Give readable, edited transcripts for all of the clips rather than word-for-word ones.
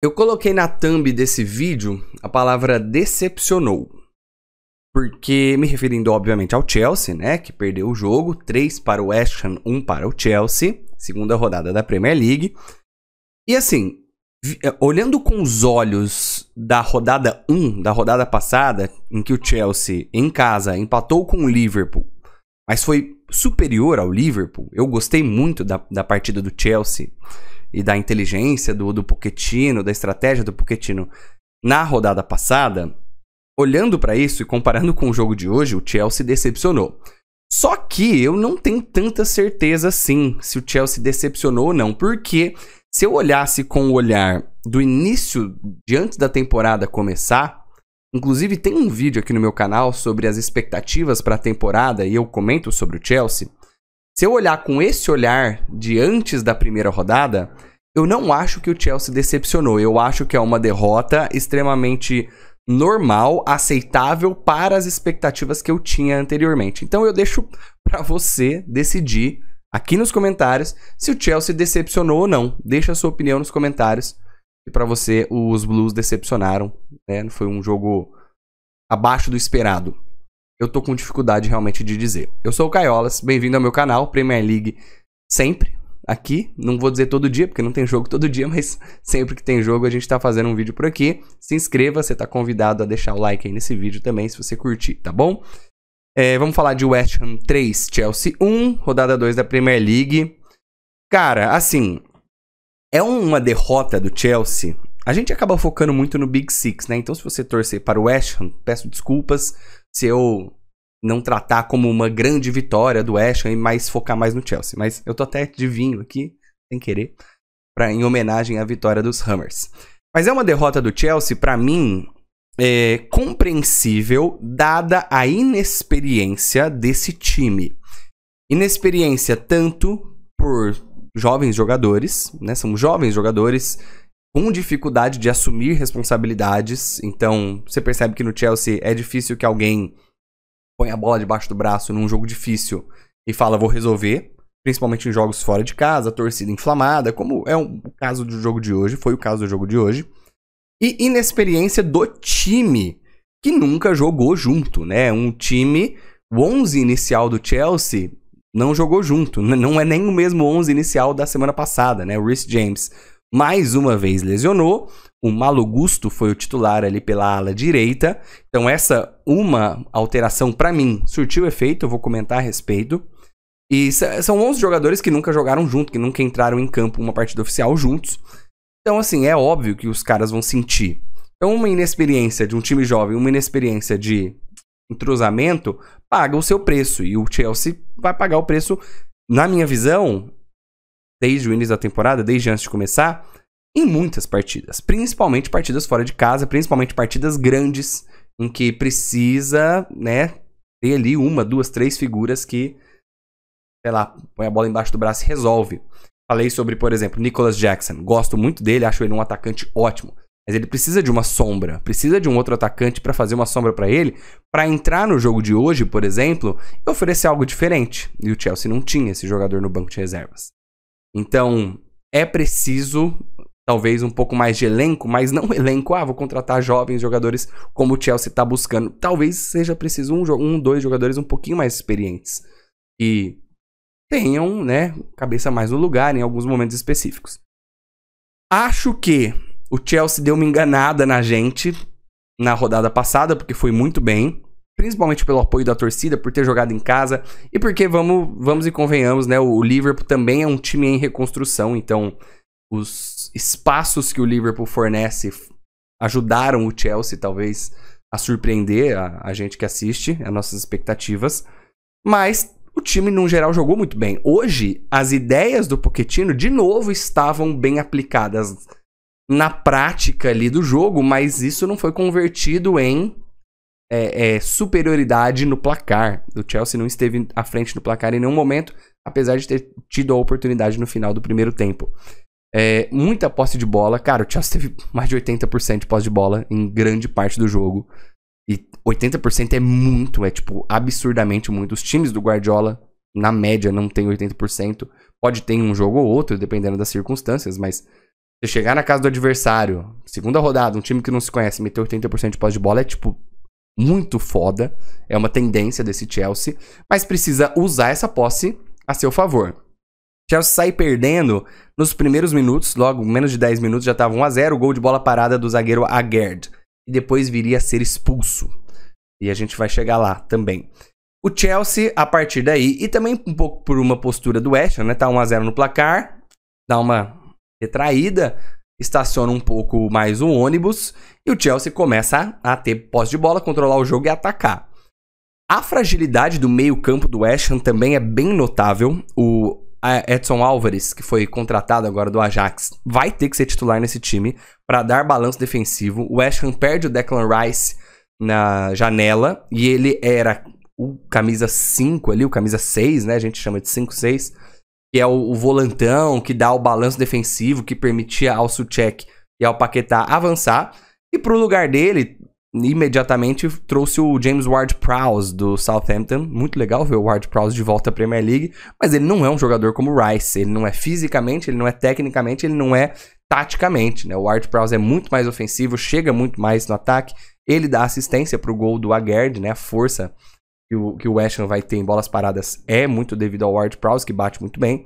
Eu coloquei na thumb desse vídeo a palavra decepcionou. Porque, me referindo obviamente ao Chelsea, né, que perdeu o jogo, 3 para o West Ham, 1 para o Chelsea, segunda rodada da Premier League. E assim, olhando com os olhos da rodada 1, da rodada passada, em que o Chelsea, em casa, empatou com o Liverpool, mas foi superior ao Liverpool, eu gostei muito da partida do Chelsea e da inteligência do Pochettino, da estratégia do Pochettino na rodada passada. Olhando para isso e comparando com o jogo de hoje, o Chelsea decepcionou. Só que eu não tenho tanta certeza assim se o Chelsea decepcionou ou não, porque se eu olhasse com o olhar do início, de antes da temporada começar, inclusive tem um vídeo aqui no meu canal sobre as expectativas para a temporada e eu comento sobre o Chelsea. Se eu olhar com esse olhar de antes da primeira rodada, eu não acho que o Chelsea decepcionou. Eu acho que é uma derrota extremamente normal, aceitável para as expectativas que eu tinha anteriormente. Então eu deixo para você decidir aqui nos comentários se o Chelsea decepcionou ou não. Deixa a sua opinião nos comentários. E para você, os Blues decepcionaram, né? Foi um jogo abaixo do esperado. Eu tô com dificuldade realmente de dizer. Eu sou o Caiolas, bem-vindo ao meu canal, Premier League sempre aqui. Não vou dizer todo dia, porque não tem jogo todo dia, mas sempre que tem jogo a gente tá fazendo um vídeo por aqui. Se inscreva, você tá convidado a deixar o like aí nesse vídeo também, se você curtir, tá bom? Vamos falar de West Ham 3, Chelsea 1, rodada 2 da Premier League. Cara, assim, é uma derrota do Chelsea. A gente acaba focando muito no Big Six, né? Então se você torcer para o West Ham, peço desculpas se eu não tratar como uma grande vitória do West Ham e mais focar mais no Chelsea. Mas eu tô até de vinho aqui, sem querer, em homenagem à vitória dos Hammers. Mas é uma derrota do Chelsea, pra mim, compreensível, dada a inexperiência desse time. Inexperiência tanto por jovens jogadores, né? São jovens jogadores com dificuldade de assumir responsabilidades. Então, você percebe que no Chelsea é difícil que alguém põe a bola debaixo do braço num jogo difícil e fala, vou resolver. Principalmente em jogos fora de casa, torcida inflamada, como é o caso do jogo de hoje, foi o caso do jogo de hoje. E inexperiência do time, que nunca jogou junto, né? Um time, o 11 inicial do Chelsea não jogou junto. Não é nem o mesmo 11 inicial da semana passada, né? O Reece James mais uma vez lesionou. O Malo Gusto foi o titular ali pela ala direita. Então essa uma alteração para mim surtiu efeito, eu vou comentar a respeito. E são 11 jogadores que nunca jogaram junto, que nunca entraram em campo uma partida oficial juntos. Então assim, é óbvio que os caras vão sentir. Então uma inexperiência de um time jovem, uma inexperiência de entrosamento, paga o seu preço. E o Chelsea vai pagar o preço, na minha visão, desde o início da temporada, desde antes de começar, em muitas partidas. Principalmente partidas fora de casa, principalmente partidas grandes, em que precisa, né, ter ali uma, duas, três figuras que, sei lá, põe a bola embaixo do braço e resolve. Falei sobre, por exemplo, Nicholas Jackson. Gosto muito dele, acho ele um atacante ótimo. Mas ele precisa de uma sombra, precisa de um outro atacante para fazer uma sombra para ele, para entrar no jogo de hoje, por exemplo, e oferecer algo diferente. E o Chelsea não tinha esse jogador no banco de reservas. Então, é preciso, talvez, um pouco mais de elenco, mas não elenco, vou contratar jovens jogadores como o Chelsea está buscando. Talvez seja preciso dois jogadores um pouquinho mais experientes. E tenham, né, cabeça mais no lugar em alguns momentos específicos. Acho que o Chelsea deu uma enganada na gente na rodada passada, porque foi muito bem. Principalmente pelo apoio da torcida, por ter jogado em casa. E porque, vamos e convenhamos, né? O Liverpool também é um time em reconstrução. Então, os espaços que o Liverpool fornece ajudaram o Chelsea, talvez, a surpreender a gente que assiste, as nossas expectativas. Mas o time, no geral, jogou muito bem. Hoje, as ideias do Pochettino, de novo, estavam bem aplicadas na prática ali do jogo, mas isso não foi convertido em superioridade no placar. O Chelsea não esteve à frente do placar em nenhum momento, apesar de ter tido a oportunidade no final do primeiro tempo. Muita posse de bola. Cara, o Chelsea teve mais de 80% de posse de bola em grande parte do jogo. E 80% é muito, tipo, absurdamente muito. Os times do Guardiola, na média, não tem 80%. Pode ter um jogo ou outro, dependendo das circunstâncias, mas Você chegar na casa do adversário, segunda rodada, um time que não se conhece, meter 80% de posse de bola é, tipo, muito foda. É uma tendência desse Chelsea. Mas precisa usar essa posse a seu favor. Chelsea sai perdendo nos primeiros minutos, logo menos de 10 minutos, já estava 1-0, gol de bola parada do zagueiro Aguerd. E depois viria a ser expulso. E a gente vai chegar lá também. O Chelsea, a partir daí, e também um pouco por uma postura do West Ham, né? Tá 1-0 no placar, dá uma retraída, estaciona um pouco mais o ônibus, e o Chelsea começa a ter posse de bola, controlar o jogo e atacar. A fragilidade do meio-campo do West Ham também é bem notável. O Edson Álvares, que foi contratado agora do Ajax, vai ter que ser titular nesse time para dar balanço defensivo. O West Ham perde o Declan Rice na janela, e ele era o camisa 5 ali, o camisa 6, né? A gente chama de 5-6, que é o volantão, que dá o balanço defensivo, que permitia ao Souček e ao Paquetá avançar. E pro lugar dele, imediatamente trouxe o James Ward-Prowse do Southampton. Muito legal ver o Ward-Prowse de volta à Premier League, mas ele não é um jogador como o Rice. Ele não é fisicamente, ele não é tecnicamente, ele não é taticamente, né? O Ward-Prowse é muito mais ofensivo, chega muito mais no ataque. Ele dá assistência pro gol do Aguerd, né? A força que o West Ham vai ter em bolas paradas é muito devido ao Ward-Prowse, que bate muito bem.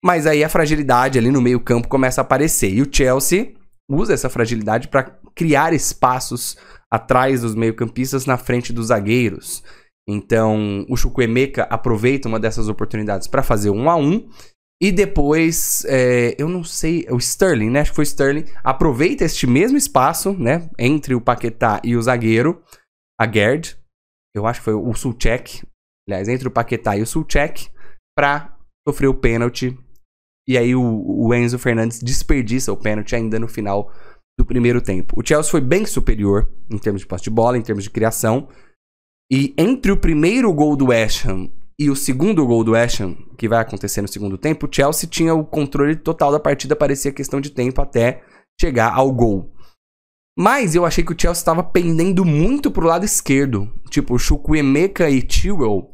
Mas aí a fragilidade ali no meio campo começa a aparecer. E o Chelsea usa essa fragilidade para criar espaços atrás dos meio-campistas na frente dos zagueiros. Então o Chukwuemeka aproveita uma dessas oportunidades para fazer 1-1. E depois, eu não sei, o Sterling, né? Acho que foi o Sterling. Aproveita este mesmo espaço, né? Entre o Paquetá e o zagueiro, Aguerd. Eu acho que foi o Souček. Aliás, entre o Paquetá e o Souček, pra sofrer o pênalti. E aí o Enzo Fernandes desperdiça o pênalti ainda no final do primeiro tempo. O Chelsea foi bem superior em termos de posse de bola, em termos de criação. E entre o primeiro gol do West Ham e o segundo gol do West Ham, que vai acontecer no segundo tempo, o Chelsea tinha o controle total da partida, parecia questão de tempo até chegar ao gol. Mas eu achei que o Chelsea estava pendendo muito pro lado esquerdo. Tipo, o Chukwuemeka e Chilwell,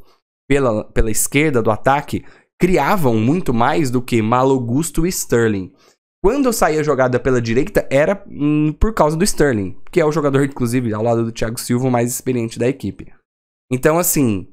pela esquerda do ataque, criavam muito mais do que Malo Gusto e Sterling. Quando eu saía a jogada pela direita, era por causa do Sterling, que é o jogador, inclusive, ao lado do Thiago Silva, mais experiente da equipe. Então, assim,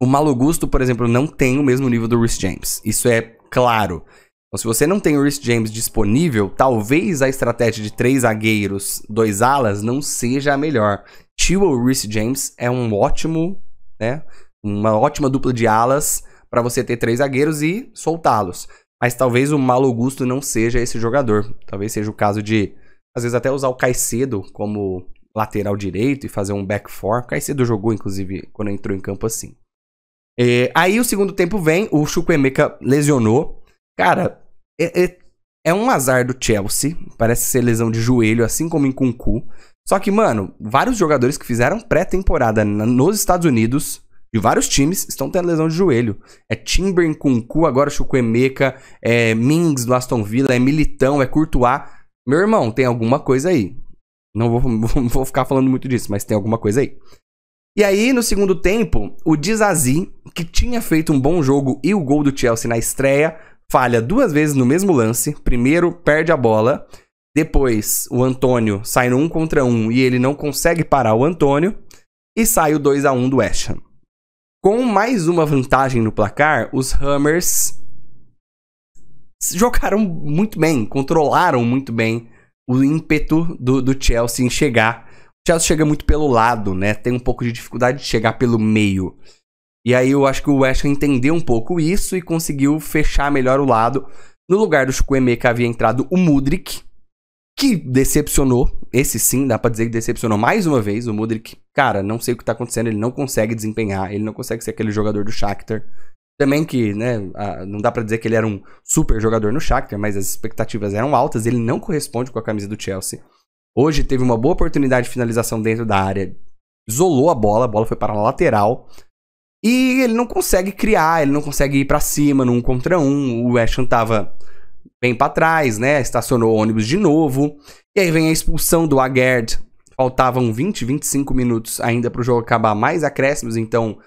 o Malo Gusto, por exemplo, não tem o mesmo nível do Reece James. Isso é claro. Então, se você não tem o Reece James disponível, talvez a estratégia de 3 zagueiros, 2 alas, não seja a melhor. Chilwell e Reece James é um ótimo, né? Uma ótima dupla de alas para você ter 3 zagueiros e soltá-los. Mas talvez o Malo Gusto não seja esse jogador. Talvez seja o caso de, às vezes, até usar o Caicedo como lateral direito e fazer um back four. O Caicedo jogou, inclusive, quando entrou em campo assim. Aí o segundo tempo vem, o Chukwuemeka lesionou. Cara, é um azar do Chelsea. Parece ser lesão de joelho, assim como em Nkunku. Só que, mano, vários jogadores que fizeram pré-temporada nos Estados Unidos, de vários times, estão tendo lesão de joelho. É Timber, Nkunku, agora Chukwuemeka, é Mings do Aston Villa, é Militão, é Courtois. Meu irmão, tem alguma coisa aí. Não vou ficar falando muito disso, mas tem alguma coisa aí. E aí, no segundo tempo, o Disasi, que tinha feito um bom jogo e o gol do Chelsea na estreia, falha 2 vezes no mesmo lance. Primeiro, perde a bola. Depois, o Antônio sai no 1 contra 1 e ele não consegue parar o Antônio. E sai o 2-1 do West Ham. Com mais uma vantagem no placar, os Hammers jogaram muito bem, controlaram muito bem o ímpeto do Chelsea em chegar. O Chelsea chega muito pelo lado, né? Tem um pouco de dificuldade de chegar pelo meio. E aí eu acho que o West Ham entendeu um pouco isso e conseguiu fechar melhor o lado. No lugar do Chukwuemeka havia entrado o Mudryk, que decepcionou. Esse sim, dá pra dizer que decepcionou mais uma vez. O Mudryk, cara, não sei o que tá acontecendo, ele não consegue desempenhar, ele não consegue ser aquele jogador do Shakhtar. Também que, né, não dá pra dizer que ele era um super jogador no Shakhtar, mas as expectativas eram altas, ele não corresponde com a camisa do Chelsea. Hoje teve uma boa oportunidade de finalização dentro da área, isolou a bola foi para a lateral, e ele não consegue criar, ele não consegue ir pra cima no 1 contra 1, o West Ham tava bem pra trás, né, estacionou o ônibus de novo, e aí vem a expulsão do Aguerd, faltavam 25 minutos ainda pro jogo acabar, mais acréscimos, então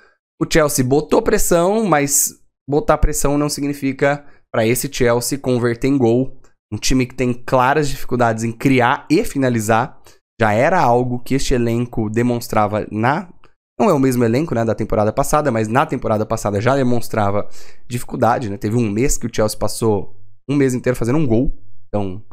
o Chelsea botou pressão, mas botar pressão não significa para esse Chelsea converter em gol. Um time que tem claras dificuldades em criar e finalizar. Já era algo que este elenco demonstrava não é o mesmo elenco, né, da temporada passada, mas na temporada passada já demonstrava dificuldade, né? Teve um mês que o Chelsea passou um mês inteiro fazendo um gol. Então,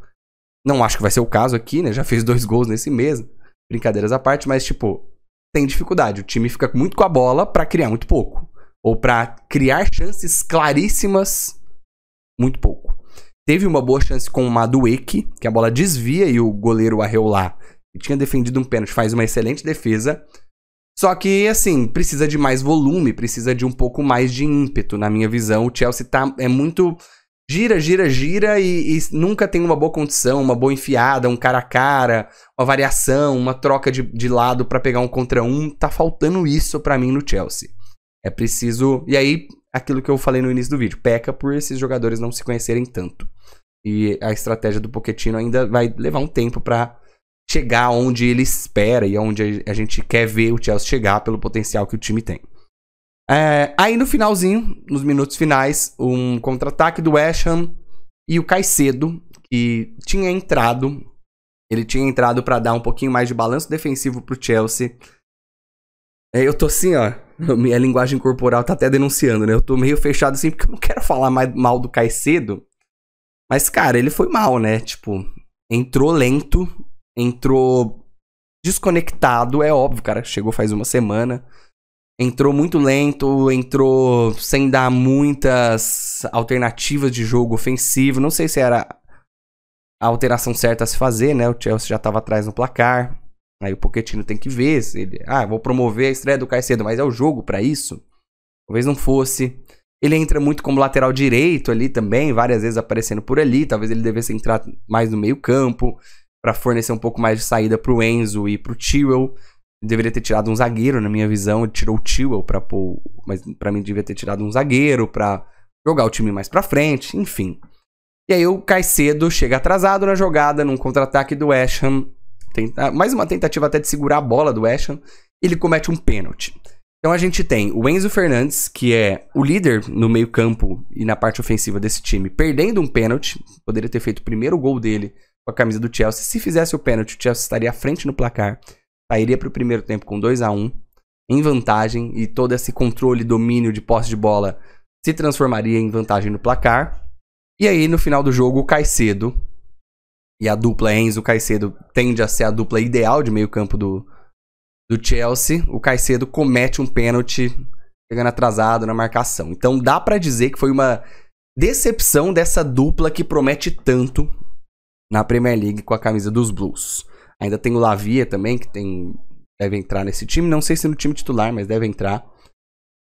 não acho que vai ser o caso aqui, né? Já fez 2 gols nesse mês. Brincadeiras à parte, mas, tipo, tem dificuldade. O time fica muito com a bola pra criar muito pouco. Ou pra criar chances claríssimas muito pouco. Teve uma boa chance com o Madueke, que a bola desvia e o goleiro Arreolá, que tinha defendido um pênalti, faz uma excelente defesa. Só que, assim, precisa de mais volume, precisa de um pouco mais de ímpeto, na minha visão. O Chelsea é muito gira e nunca tem uma boa condição, uma boa enfiada, um cara a cara, uma variação, uma troca de lado pra pegar um contra um. Tá faltando isso pra mim no Chelsea. É preciso... E aí, aquilo que eu falei no início do vídeo, peca por esses jogadores não se conhecerem tanto. E a estratégia do Pochettino ainda vai levar um tempo pra chegar onde ele espera e onde a gente quer ver o Chelsea chegar pelo potencial que o time tem. Aí no finalzinho, nos minutos finais, um contra-ataque do West Ham e o Caicedo, que tinha entrado, ele tinha entrado pra dar um pouquinho mais de balanço defensivo pro Chelsea. Eu tô assim, ó, minha linguagem corporal tá até denunciando, né? Eu tô meio fechado assim porque eu não quero falar mais mal do Caicedo. Mas, cara, ele foi mal, né? Tipo, entrou lento, entrou desconectado, é óbvio, cara, chegou faz uma semana. Entrou muito lento, entrou sem dar muitas alternativas de jogo ofensivo. Não sei se era a alteração certa a se fazer, né? O Chelsea já tava atrás no placar. Aí o Pochettino tem que ver se ele... vou promover a estreia do Caicedo, mas é o jogo pra isso? Talvez não fosse. Ele entra muito como lateral direito ali também, várias vezes aparecendo por ali. Talvez ele devesse entrar mais no meio campo pra fornecer um pouco mais de saída pro Enzo e pro Chilwell. Deveria ter tirado um zagueiro, na minha visão. Ele tirou o Chilwell pra pôr... Mas pra mim devia ter tirado um zagueiro pra jogar o time mais pra frente, enfim. E aí o Caicedo chega atrasado na jogada, num contra-ataque do West Ham. Mais uma tentativa até de segurar a bola do West Ham. Ele comete um pênalti. Então a gente tem o Enzo Fernandes, que é o líder no meio campo e na parte ofensiva desse time, perdendo um pênalti. Poderia ter feito o primeiro gol dele com a camisa do Chelsea. Se fizesse o pênalti, o Chelsea estaria à frente no placar. Sairia para o primeiro tempo com 2-1, em vantagem. E todo esse controle, domínio de posse de bola se transformaria em vantagem no placar. E aí no final do jogo o Caicedo... E a dupla Enzo-Caicedo tende a ser a dupla ideal de meio campo do Chelsea. O Caicedo comete um pênalti chegando atrasado na marcação. Então dá pra dizer que foi uma decepção dessa dupla que promete tanto na Premier League com a camisa dos Blues. Ainda tem o Lavia também, que deve entrar nesse time. Não sei se no time titular, mas deve entrar.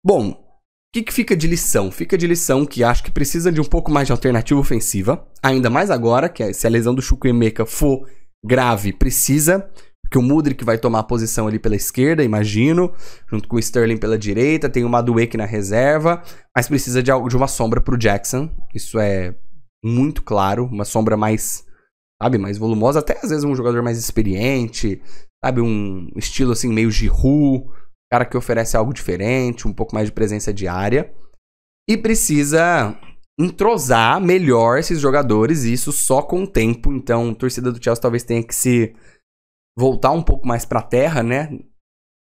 Bom... O que fica de lição? Fica de lição que acho que precisa de um pouco mais de alternativa ofensiva. Ainda mais agora, que se a lesão do Chukwuemeka for grave, precisa. Porque o Mudryk vai tomar a posição ali pela esquerda, imagino. Junto com o Sterling pela direita. Tem o Madueke na reserva. Mas precisa de uma sombra pro Jackson. Isso é muito claro. Uma sombra mais, sabe, mais volumosa. Até às vezes um jogador mais experiente. Sabe, um estilo assim meio Giroud. Cara que oferece algo diferente, um pouco mais de presença diária. E precisa entrosar melhor esses jogadores, e isso só com o tempo. Então, a torcida do Chelsea talvez tenha que se voltar um pouco mais pra terra, né?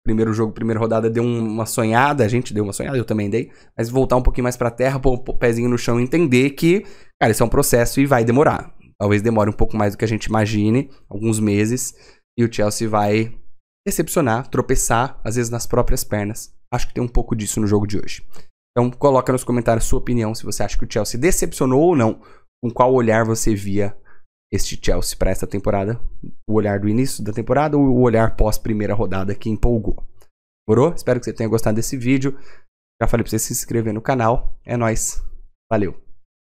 Primeiro jogo, primeira rodada, deu uma sonhada. A gente deu uma sonhada, eu também dei. Mas voltar um pouquinho mais pra terra, pôr o pezinho no chão e entender que, cara, isso é um processo e vai demorar. Talvez demore um pouco mais do que a gente imagine, alguns meses. E o Chelsea vai... decepcionar, tropeçar, às vezes nas próprias pernas. Acho que tem um pouco disso no jogo de hoje. Então coloca nos comentários sua opinião, se você acha que o Chelsea decepcionou ou não. Com qual olhar você via este Chelsea para esta temporada? O olhar do início da temporada ou o olhar pós primeira rodada que empolgou? Morou? Espero que você tenha gostado desse vídeo. Já falei para você se inscrever no canal. É nóis. Valeu.